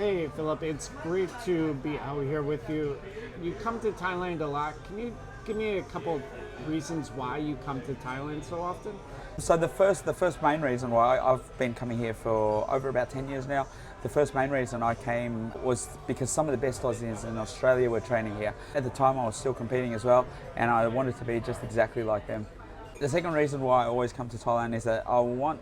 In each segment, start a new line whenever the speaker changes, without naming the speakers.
Hey Philip, it's great to be out here with you. You come to Thailand a lot. Can you give me a couple reasons why you come to Thailand so often?
So the first main reason why I've been coming here for over about 10 years now, the first main reason I came was because some of the best Aussies in Australia were training here. At the time I was still competing as well, and I wanted to be just exactly like them. The second reason why I always come to Thailand is that I want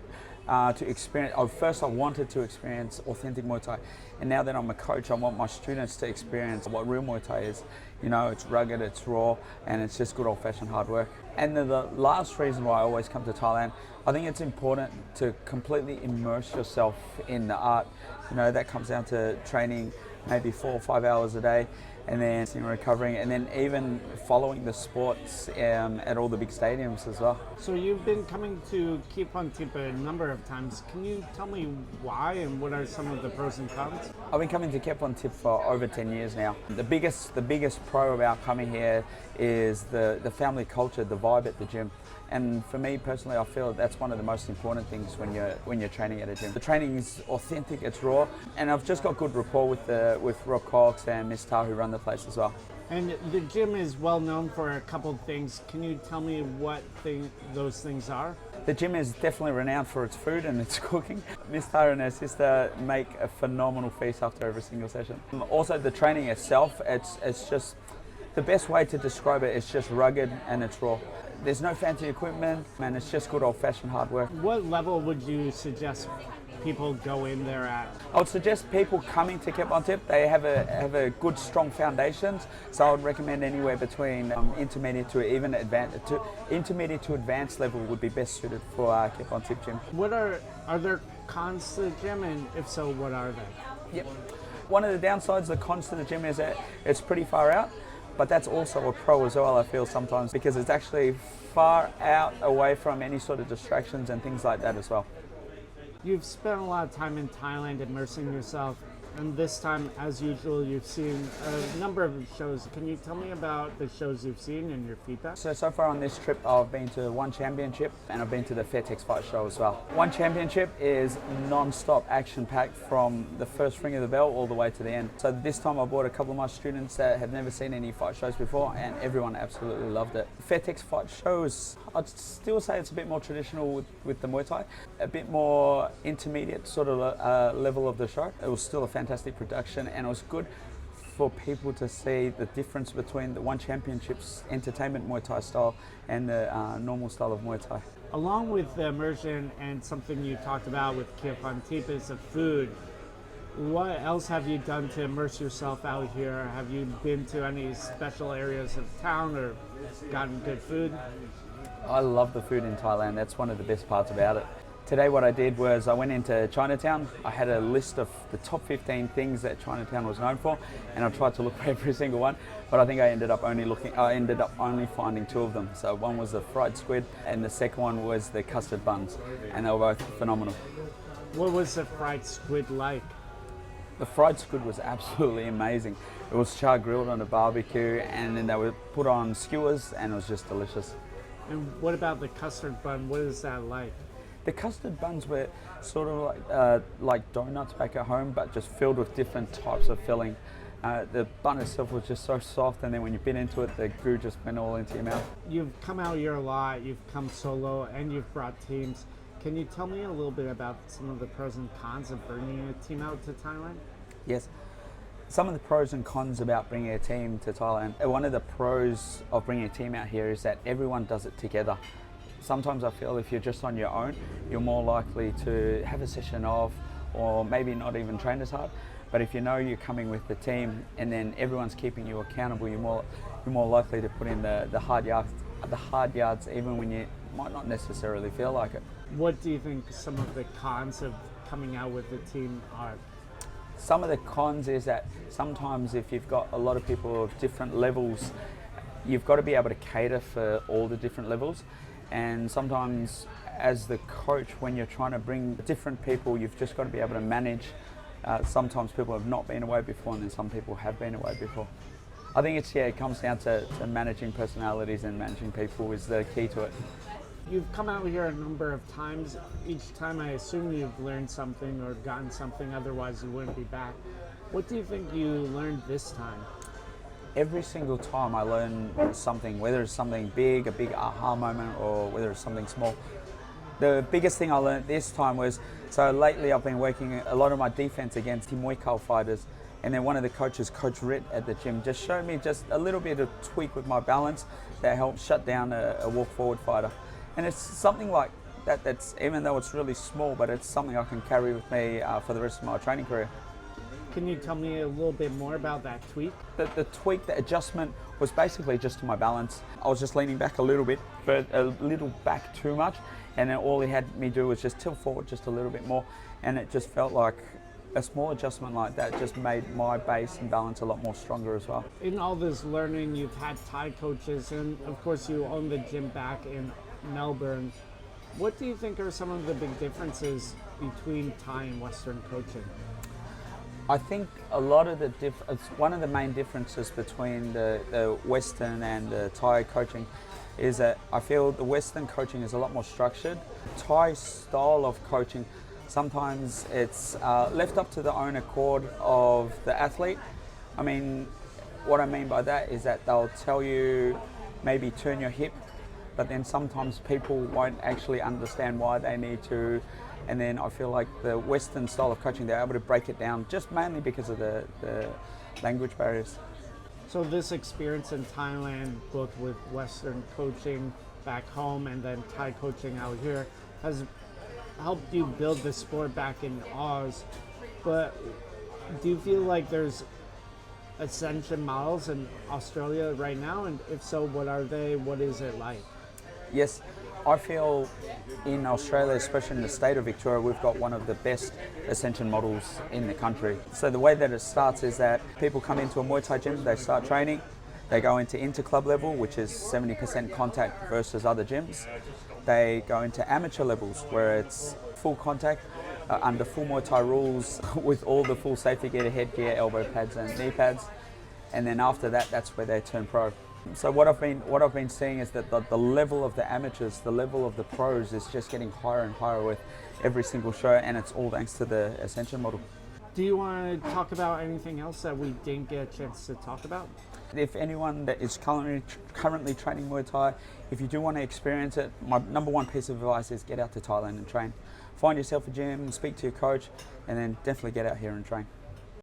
to experience, first I wanted to experience authentic Muay Thai, and now that I'm a coach I want my students to experience what real Muay Thai is. You know, it's rugged, it's raw, and it's just good old-fashioned hard work. And the last reason why I always come to Thailand, I think it's important to completely immerse yourself in the art. You know, that comes down to training maybe 4 or 5 hours a day, and then recovering, and then even following the sports at all the big stadiums as well.
So you've been coming to Kiatphonthip a number of times. Can you tell me why and what are some of the pros and cons?
I've been coming to Kiatphonthip for over 10 years now. The biggest pro about coming here is the family culture, the vibe at the gym. And for me personally, I feel that's one of the most important things when you're training at a gym. The training is authentic, it's raw, and I've just got good rapport with Rob Cox and Miss Tar who run the place as well.
And the gym is well known for a couple of things. Can you tell me what those things are?
The gym is definitely renowned for its food and its cooking. Miss Tara and her sister make a phenomenal feast after every single session. Also the training itself, it's just, the best way to describe it is just rugged and it's raw. There's no fancy equipment and it's just good old-fashioned hard work.
What level would you suggest people go in there at?
I would suggest people coming to Kiatphonthip, they have a good strong foundations. So I would recommend anywhere between intermediate to even intermediate to advanced level would be best suited for Kiatphonthip gym.
What are there cons to the gym, and if so, what are they?
Yep. One of the downsides, the cons to the gym is that it's pretty far out, but that's also a pro as well, I feel sometimes, because it's actually far out away from any sort of distractions and things like that as well.
You've spent a lot of time in Thailand immersing yourself, and this time, as usual, you've seen a number of shows. Can you tell me about the shows you've seen and your feedback?
So far on this trip, I've been to one championship and I've been to the Fairtex fight show as well. One championship is non-stop action-packed from the first ring of the bell all the way to the end. So this time I brought a couple of my students that have never seen any fight shows before, and everyone absolutely loved it. Fairtex fight shows, I'd still say it's a bit more traditional with the Muay Thai, a bit more intermediate sort of level of the show. It was still a fantastic production, and it was good for people to see the difference between the One Championship's entertainment Muay Thai style and the normal style of Muay Thai.
Along with the immersion and something you talked about with Kiatphonthip is the food. What else have you done to immerse yourself out here? Have you been to any special areas of town or gotten good food?
I love the food in Thailand. That's one of the best parts about it. Today what I did was I went into Chinatown. I had a list of the top 15 things that Chinatown was known for, and I tried to look for every single one, but I think I ended up only finding 2 of them. So one was the fried squid and the second one was the custard buns, and they were both phenomenal.
What was the fried squid like?
The fried squid was absolutely amazing. It was char grilled on a barbecue, and then they were put on skewers, and it was just delicious.
And what about the custard bun? What is that like?
The custard buns were sort of like donuts back at home, but just filled with different types of filling. The bun itself was just so soft, and then when you bit into it, the goo just went all into your mouth.
You've come out here a lot, you've come solo, and you've brought teams. Can you tell me a little bit about some of the pros and cons of bringing a team out to Thailand?
Yes. Some of the pros and cons about bringing a team to Thailand. One of the pros of bringing a team out here is that everyone does it together. Sometimes I feel if you're just on your own, you're more likely to have a session off or maybe not even train as hard. But if you know you're coming with the team and then everyone's keeping you accountable, you're more likely to put in the hard yards even when you might not necessarily feel like it.
What do you think some of the cons of coming out with the team are?
Some of the cons is that sometimes if you've got a lot of people of different levels, you've got to be able to cater for all the different levels. And sometimes as the coach, when you're trying to bring different people, you've just got to be able to manage. Sometimes people have not been away before, and then some people have been away before. I think it comes down to managing personalities, and managing people is the key to it.
You've come out here a number of times. Each time I assume you've learned something or gotten something, otherwise you wouldn't be back. What do you think you learned this time?
Every single time I learn something, whether it's something big, a big aha moment, or whether it's something small. The biggest thing I learned this time was, so lately I've been working a lot of my defense against Muay fighters, and then one of the coaches, Coach Ritt at the gym, just showed me just a little bit of tweak with my balance that helps shut down a walk forward fighter. And it's something like that, that's, even though it's really small, but it's something I can carry with me for the rest of my training career.
Can you tell me a little bit more about that tweak?
The tweak, the adjustment was basically just to my balance. I was just leaning back a little bit, but a little back too much, and then all he had me do was just tilt forward just a little bit more, and it just felt like a small adjustment like that just made my base and balance a lot more stronger as well.
In all this learning, you've had Thai coaches, and of course you own the gym back in Melbourne. What do you think are some of the big differences between Thai and Western coaching?
I think a lot of one of the main differences between the Western and the Thai coaching is that I feel the Western coaching is a lot more structured. Thai style of coaching, sometimes it's left up to the own accord of the athlete. I mean, what I mean by that is that they'll tell you maybe turn your hip, but then sometimes people won't actually understand why they need to. And then I feel like the Western style of coaching, they're able to break it down just mainly because of the language barriers.
So this experience in Thailand, both with Western coaching back home and then Thai coaching out here, has helped you build the sport back in Oz. But do you feel like there's ascension models in Australia right now? And if so, what are they? What is it like?
Yes, I feel in Australia, especially in the state of Victoria, we've got one of the best ascension models in the country. So the way that it starts is that people come into a Muay Thai gym, they start training, they go into inter-club level, which is 70% contact versus other gyms. They go into amateur levels, where it's full contact, under full Muay Thai rules, with all the full safety gear, headgear, elbow pads and knee pads. And then after that, that's where they turn pro. So what I've been seeing is that the level of the amateurs, the level of the pros is just getting higher and higher with every single show, and it's all thanks to the Ascension model.
Do you want to talk about anything else that we didn't get a chance to talk about?
If anyone that is currently training Muay Thai, if you do want to experience it, my number one piece of advice is get out to Thailand and train. Find yourself a gym, speak to your coach, and then definitely get out here and train.